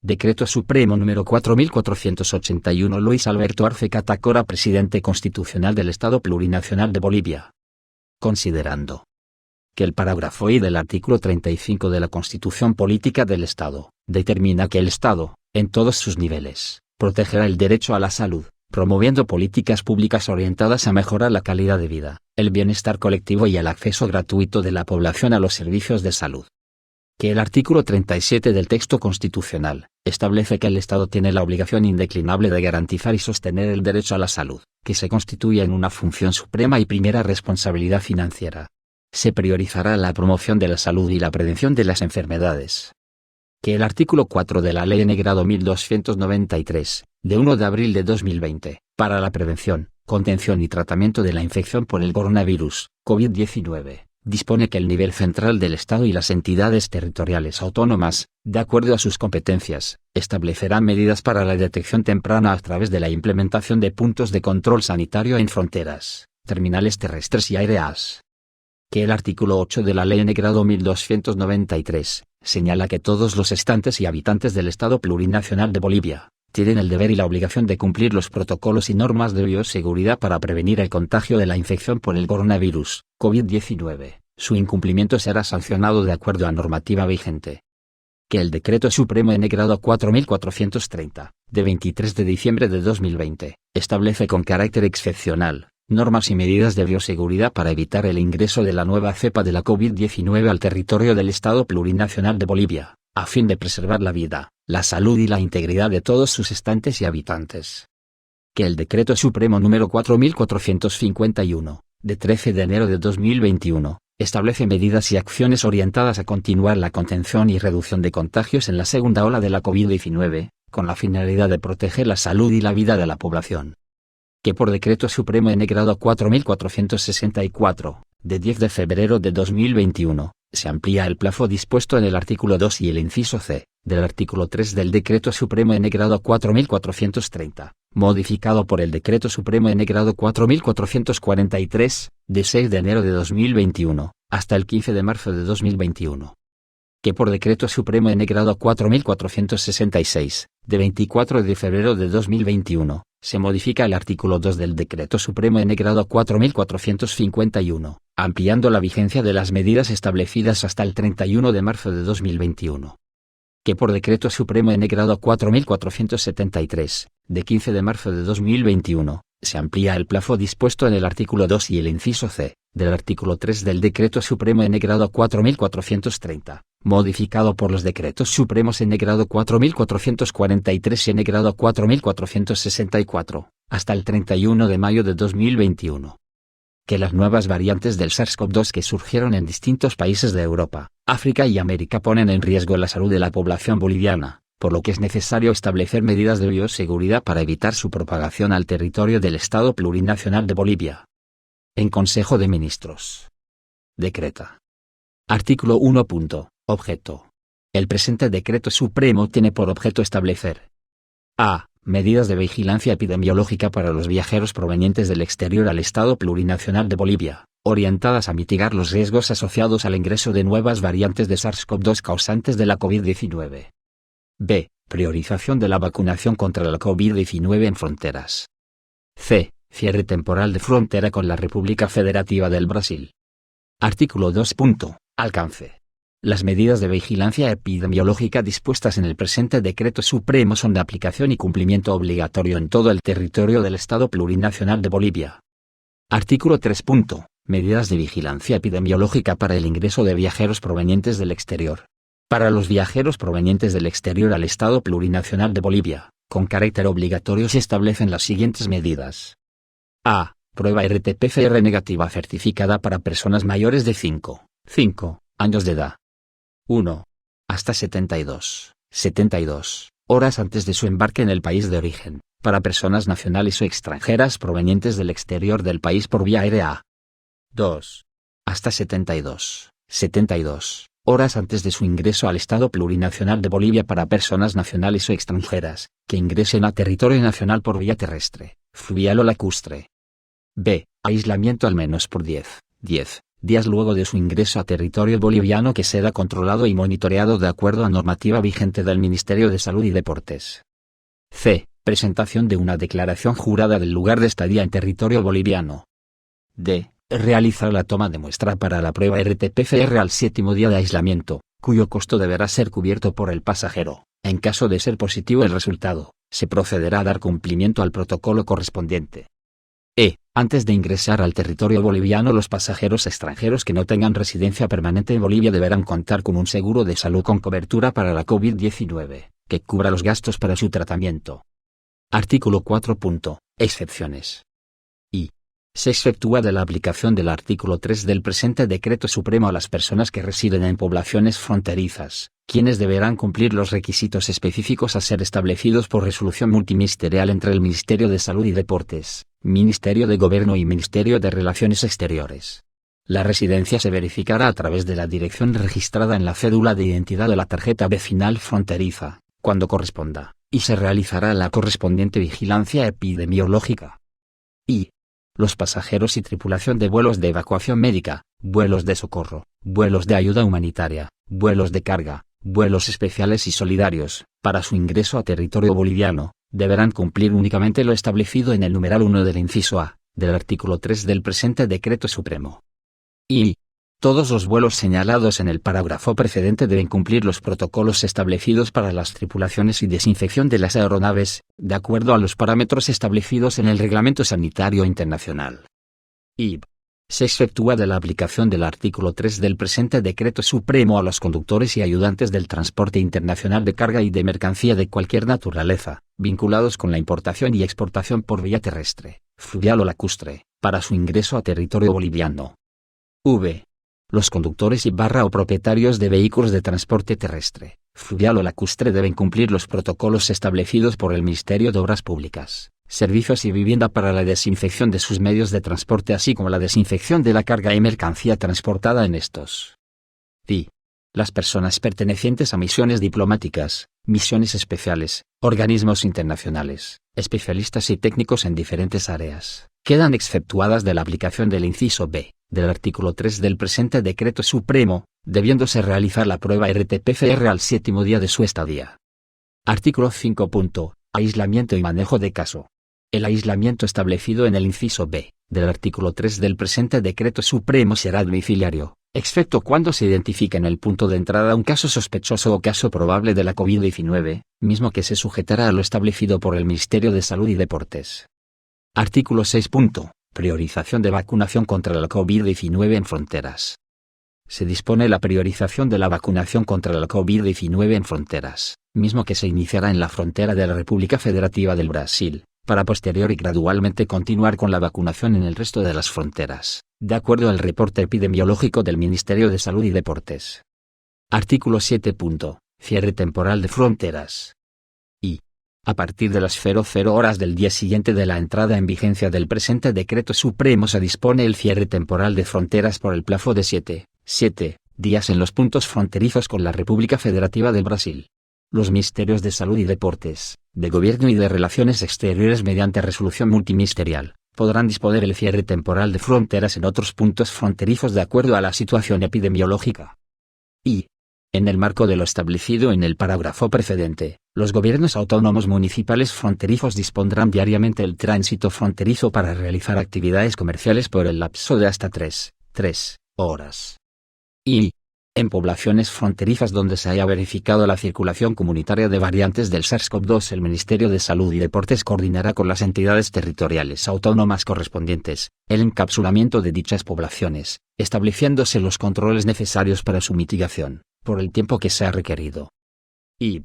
Decreto Supremo número 4481. Luis Alberto Arce Catacora, presidente constitucional del Estado Plurinacional de Bolivia. Considerando que el parágrafo I del artículo 35 de la Constitución Política del Estado determina que el Estado, en todos sus niveles, protegerá el derecho a la salud, promoviendo políticas públicas orientadas a mejorar la calidad de vida, el bienestar colectivo y el acceso gratuito de la población a los servicios de salud. Que el artículo 37 del texto constitucional establece que el Estado tiene la obligación indeclinable de garantizar y sostener el derecho a la salud, que se constituye en una función suprema y primera responsabilidad financiera. Se priorizará la promoción de la salud y la prevención de las enfermedades. Que el artículo 4 de la Ley N°. 1293, de 1 de abril de 2020, para la prevención, contención y tratamiento de la infección por el coronavirus, COVID-19, dispone que el nivel central del Estado y las entidades territoriales autónomas, de acuerdo a sus competencias, establecerán medidas para la detección temprana a través de la implementación de puntos de control sanitario en fronteras, terminales terrestres y aéreas. Que el artículo 8 de la Ley N°. 1293, señala que todos los estantes y habitantes del Estado Plurinacional de Bolivia tienen el deber y la obligación de cumplir los protocolos y normas de bioseguridad para prevenir el contagio de la infección por el coronavirus, COVID-19. Su incumplimiento será sancionado de acuerdo a normativa vigente. Que el Decreto Supremo N°. 4430, de 23 de diciembre de 2020, establece con carácter excepcional normas y medidas de bioseguridad para evitar el ingreso de la nueva cepa de la COVID-19 al territorio del Estado Plurinacional de Bolivia, a fin de preservar la vida, la salud y la integridad de todos sus estantes y habitantes. Que el Decreto Supremo número 4451, de 13 de enero de 2021, establece medidas y acciones orientadas a continuar la contención y reducción de contagios en la segunda ola de la COVID-19, con la finalidad de proteger la salud y la vida de la población. Que por Decreto Supremo N°. 4464, de 10 de febrero de 2021, se amplía el plazo dispuesto en el artículo 2 y el inciso C, del artículo 3 del Decreto Supremo N°. 4430, modificado por el Decreto Supremo N°. 4443, de 6 de enero de 2021, hasta el 15 de marzo de 2021. Que por Decreto Supremo N°. 4466, de 24 de febrero de 2021, se modifica el artículo 2 del Decreto Supremo N°. 4451, ampliando la vigencia de las medidas establecidas hasta el 31 de marzo de 2021. Que por Decreto Supremo N°. 4473, de 15 de marzo de 2021, se amplía el plazo dispuesto en el artículo 2 y el inciso C, del artículo 3 del Decreto Supremo N°. 4430, modificado por los Decretos Supremos N°. 4443 y N°. 4464, hasta el 31 de mayo de 2021. Que las nuevas variantes del SARS-CoV-2 que surgieron en distintos países de Europa, África y América ponen en riesgo la salud de la población boliviana, por lo que es necesario establecer medidas de bioseguridad para evitar su propagación al territorio del Estado Plurinacional de Bolivia. En Consejo de Ministros. Decreta. Artículo 1. Objeto. El presente Decreto Supremo tiene por objeto establecer: a. Medidas de vigilancia epidemiológica para los viajeros provenientes del exterior al Estado Plurinacional de Bolivia, orientadas a mitigar los riesgos asociados al ingreso de nuevas variantes de SARS-CoV-2 causantes de la COVID-19. B. Priorización de la vacunación contra la COVID-19 en fronteras. C. Cierre temporal de frontera con la República Federativa del Brasil. Artículo 2. Alcance. Las medidas de vigilancia epidemiológica dispuestas en el presente Decreto Supremo son de aplicación y cumplimiento obligatorio en todo el territorio del Estado Plurinacional de Bolivia. Artículo 3. Medidas de vigilancia epidemiológica para el ingreso de viajeros provenientes del exterior. Para los viajeros provenientes del exterior al Estado Plurinacional de Bolivia, con carácter obligatorio se establecen las siguientes medidas. A. Prueba RT-PCR negativa certificada para personas mayores de 5 años de edad. 1. Hasta 72 horas antes de su embarque en el país de origen, para personas nacionales o extranjeras provenientes del exterior del país por vía aérea. 2. Hasta 72 horas antes de su ingreso al Estado Plurinacional de Bolivia para personas nacionales o extranjeras, que ingresen a territorio nacional por vía terrestre, fluvial o lacustre. B. Aislamiento al menos por 10 días luego de su ingreso a territorio boliviano que será controlado y monitoreado de acuerdo a normativa vigente del Ministerio de Salud y Deportes. C. Presentación de una declaración jurada del lugar de estadía en territorio boliviano. D. Realizar la toma de muestra para la prueba RT-PCR al 7º día de aislamiento, cuyo costo deberá ser cubierto por el pasajero. En caso de ser positivo el resultado, se procederá a dar cumplimiento al protocolo correspondiente. E. Antes de ingresar al territorio boliviano, los pasajeros extranjeros que no tengan residencia permanente en Bolivia deberán contar con un seguro de salud con cobertura para la COVID-19, que cubra los gastos para su tratamiento. Artículo 4. Excepciones. I. Se exceptúa de la aplicación del artículo 3 del presente Decreto Supremo a las personas que residen en poblaciones fronterizas, quienes deberán cumplir los requisitos específicos a ser establecidos por resolución multiministerial entre el Ministerio de Salud y Deportes, Ministerio de Gobierno y Ministerio de Relaciones Exteriores. La residencia se verificará a través de la dirección registrada en la cédula de identidad de la tarjeta vecinal fronteriza, cuando corresponda, y se realizará la correspondiente vigilancia epidemiológica. I. Los pasajeros y tripulación de vuelos de evacuación médica, vuelos de socorro, vuelos de ayuda humanitaria, vuelos de carga, vuelos especiales y solidarios, para su ingreso a territorio boliviano, deberán cumplir únicamente lo establecido en el numeral 1 del inciso A, del artículo 3 del presente Decreto Supremo. Y todos los vuelos señalados en el parágrafo precedente deben cumplir los protocolos establecidos para las tripulaciones y desinfección de las aeronaves, de acuerdo a los parámetros establecidos en el Reglamento Sanitario Internacional. Y se exceptúa de la aplicación del artículo 3 del presente Decreto Supremo a los conductores y ayudantes del transporte internacional de carga y de mercancía de cualquier naturaleza, vinculados con la importación y exportación por vía terrestre, fluvial o lacustre, para su ingreso a territorio boliviano. V. Los conductores y o propietarios de vehículos de transporte terrestre, fluvial o lacustre deben cumplir los protocolos establecidos por el Ministerio de Obras Públicas, Servicios y Vivienda para la desinfección de sus medios de transporte, así como la desinfección de la carga y mercancía transportada en estos. D. Las personas pertenecientes a misiones diplomáticas, misiones especiales, organismos internacionales, especialistas y técnicos en diferentes áreas, quedan exceptuadas de la aplicación del inciso B del artículo 3 del presente Decreto Supremo, debiéndose realizar la prueba RT-PCR al 7º día de su estadía. Artículo 5. Aislamiento y manejo de caso. El aislamiento establecido en el inciso B del artículo 3 del presente Decreto Supremo será domiciliario, excepto cuando se identifique en el punto de entrada un caso sospechoso o caso probable de la COVID-19, mismo que se sujetará a lo establecido por el Ministerio de Salud y Deportes. Artículo 6. Priorización de vacunación contra la COVID-19 en fronteras. Se dispone la priorización de la vacunación contra la COVID-19 en fronteras, mismo que se iniciará en la frontera de la República Federativa del Brasil, para posterior y gradualmente continuar con la vacunación en el resto de las fronteras, de acuerdo al reporte epidemiológico del Ministerio de Salud y Deportes. Artículo 7. Cierre temporal de fronteras. Y a partir de las 00 horas del día siguiente de la entrada en vigencia del presente Decreto Supremo se dispone el cierre temporal de fronteras por el plazo de 7 días en los puntos fronterizos con la República Federativa del Brasil. Los Ministerios de Salud y Deportes, de Gobierno y de Relaciones Exteriores mediante resolución multiministerial, podrán disponer el cierre temporal de fronteras en otros puntos fronterizos de acuerdo a la situación epidemiológica. Y en el marco de lo establecido en el parágrafo precedente, los gobiernos autónomos municipales fronterizos dispondrán diariamente el tránsito fronterizo para realizar actividades comerciales por el lapso de hasta 3 horas. Y en poblaciones fronterizas donde se haya verificado la circulación comunitaria de variantes del SARS-CoV-2, el Ministerio de Salud y Deportes coordinará con las entidades territoriales autónomas correspondientes el encapsulamiento de dichas poblaciones, estableciéndose los controles necesarios para su mitigación, por el tiempo que sea requerido. Y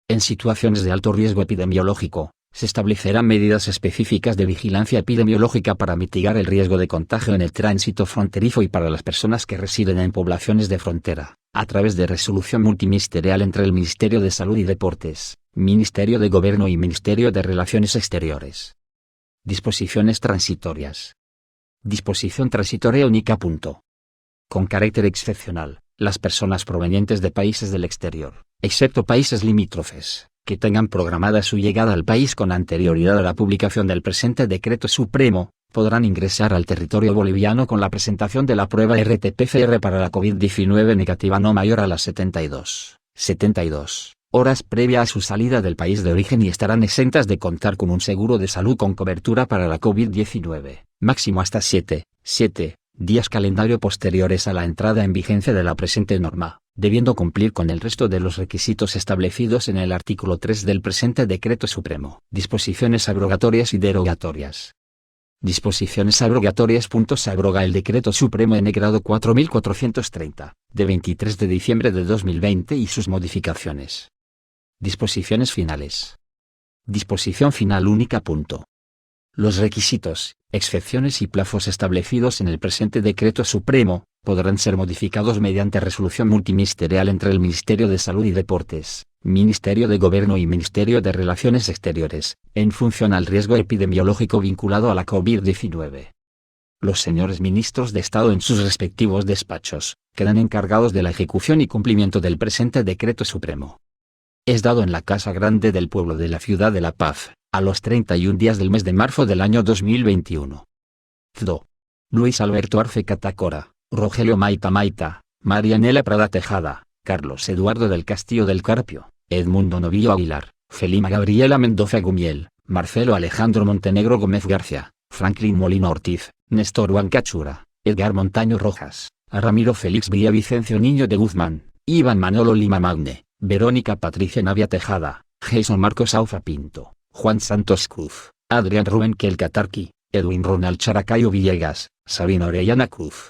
en situaciones de alto riesgo epidemiológico, se establecerán medidas específicas de vigilancia epidemiológica para mitigar el riesgo de contagio en el tránsito fronterizo y para las personas que residen en poblaciones de frontera, a través de resolución multiministerial entre el Ministerio de Salud y Deportes, Ministerio de Gobierno y Ministerio de Relaciones Exteriores. Disposiciones transitorias. Disposición transitoria única. Con carácter excepcional, las personas provenientes de países del exterior, excepto países limítrofes, que tengan programada su llegada al país con anterioridad a la publicación del presente Decreto Supremo, podrán ingresar al territorio boliviano con la presentación de la prueba RT-PCR para la COVID-19 negativa no mayor a las 72 horas previa a su salida del país de origen y estarán exentas de contar con un seguro de salud con cobertura para la COVID-19, máximo hasta 7 días calendario posteriores a la entrada en vigencia de la presente norma, debiendo cumplir con el resto de los requisitos establecidos en el artículo 3 del presente Decreto Supremo. Disposiciones abrogatorias y derogatorias. Disposiciones abrogatorias. Se abroga el Decreto Supremo N grado 4430, de 23 de diciembre de 2020 y sus modificaciones. Disposiciones finales. Disposición final única. Los requisitos, excepciones y plazos establecidos en el presente Decreto Supremo, podrán ser modificados mediante resolución multiministerial entre el Ministerio de Salud y Deportes, Ministerio de Gobierno y Ministerio de Relaciones Exteriores, en función al riesgo epidemiológico vinculado a la COVID-19. Los señores ministros de Estado en sus respectivos despachos, quedan encargados de la ejecución y cumplimiento del presente Decreto Supremo. Es dado en la Casa Grande del Pueblo de la Ciudad de La Paz, a los 31 días del mes de marzo del año 2021. CDO. Luis Alberto Arce Catacora, Rogelio Maita Maita, Marianela Prada Tejada, Carlos Eduardo del Castillo del Carpio, Edmundo Novillo Aguilar, Felima Gabriela Mendoza Gumiel, Marcelo Alejandro Montenegro Gómez García, Franklin Molina Ortiz, Néstor Huancachura, Edgar Montaño Rojas, Ramiro Félix Villavicencio Niño de Guzmán, Iván Manolo Lima Magne, Verónica Patricia Navia Tejada, Jason Marcos Aufa Pinto, Juan Santos Cruz, Adrián Rubén Kelcatarqui, Edwin Ronald Characayo Villegas, Sabina Orellana Cruz,